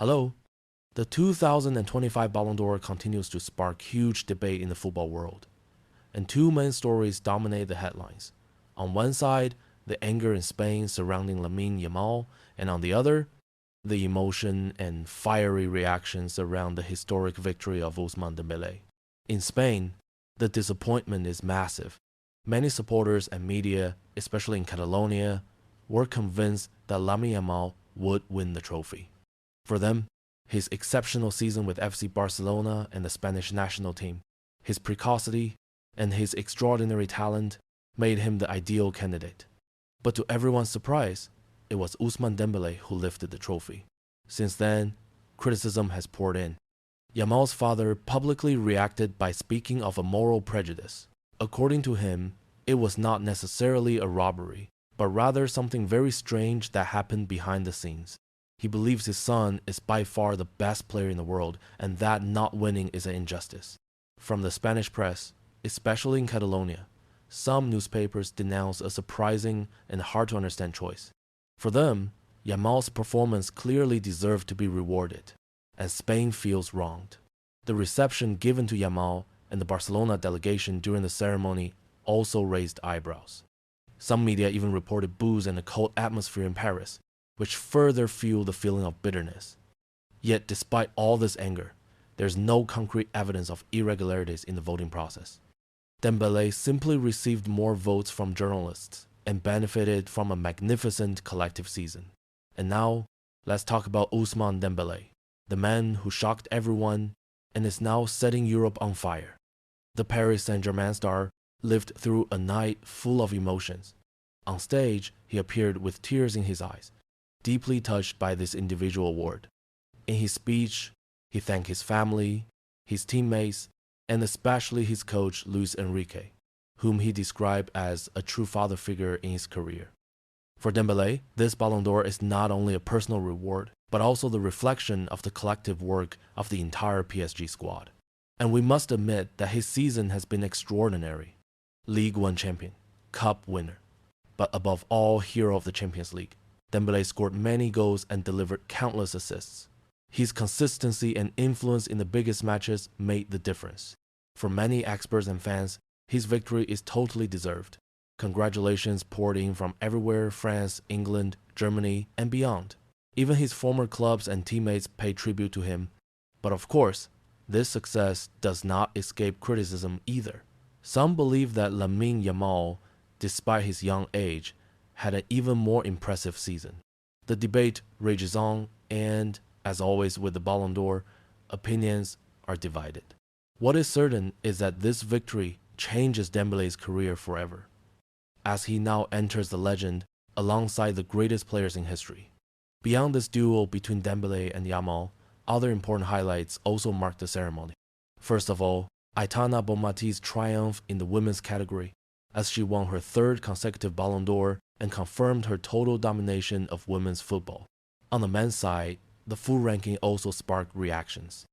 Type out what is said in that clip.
Hello. The 2025 Ballon d'Or continues to spark huge debate in the football world, and two main stories dominate the headlines. On one side, the anger in Spain surrounding Lamine Yamal, and on the other, the emotion and fiery reactions around the historic victory of Ousmane Dembélé. In Spain, the disappointment is massive. Many supporters and media, especially in Catalonia, were convinced that Lamine Yamal would win the trophy. For them, his exceptional season with FC Barcelona and the Spanish national team, his precocity, and his extraordinary talent made him the ideal candidate. But to everyone's surprise, it was Ousmane Dembélé who lifted the trophy. Since then, criticism has poured in. Yamal's father publicly reacted by speaking of a moral prejudice. According to him, it was not necessarily a robbery, but rather something very strange that happened behind the scenes. He believes his son is by far the best player in the world, and that not winning is an injustice. From the Spanish press, especially in Catalonia, some newspapers denounce a surprising and hard-to-understand choice. For them, Yamal's performance clearly deserved to be rewarded, and Spain feels wronged. The reception given to Yamal and the Barcelona delegation during the ceremony also raised eyebrows. Some media even reported boos and a cold atmosphere in Paris, which further fueled the feeling of bitterness. Yet despite all this anger, there's no concrete evidence of irregularities in the voting process. Dembélé simply received more votes from journalists and benefited from a magnificent collective season. And now, let's talk about Ousmane Dembélé, the man who shocked everyone and is now setting Europe on fire. The Paris Saint-Germain star lived through a night full of emotions. On stage, he appeared with tears in his eyes, deeply touched by this individual award. In his speech, he thanked his family, his teammates, and especially his coach Luis Enrique, whom he described as a true father figure in his career. For Dembélé, this Ballon d'Or is not only a personal reward, but also the reflection of the collective work of the entire PSG squad. And we must admit that his season has been extraordinary. League One champion, Cup winner, but above all, hero of the Champions League. Dembélé scored many goals and delivered countless assists. His consistency and influence in the biggest matches made the difference. For many experts and fans, his victory is totally deserved. Congratulations poured in from everywhere: France, England, Germany, and beyond. Even his former clubs and teammates paid tribute to him. But of course, this success does not escape criticism either. Some believe that Lamine Yamal, despite his young age, had an even more impressive season. The debate rages on, and, as always with the Ballon d'Or, opinions are divided. What is certain is that this victory changes Dembélé's career forever, as he now enters the legend alongside the greatest players in history. Beyond this duel between Dembélé and Yamal, other important highlights also marked the ceremony. First of all, Aitana Bonmati's triumph in the women's category, as she won her third consecutive Ballon d'Or and confirmed her total domination of women's football. On the men's side, the full ranking also sparked reactions.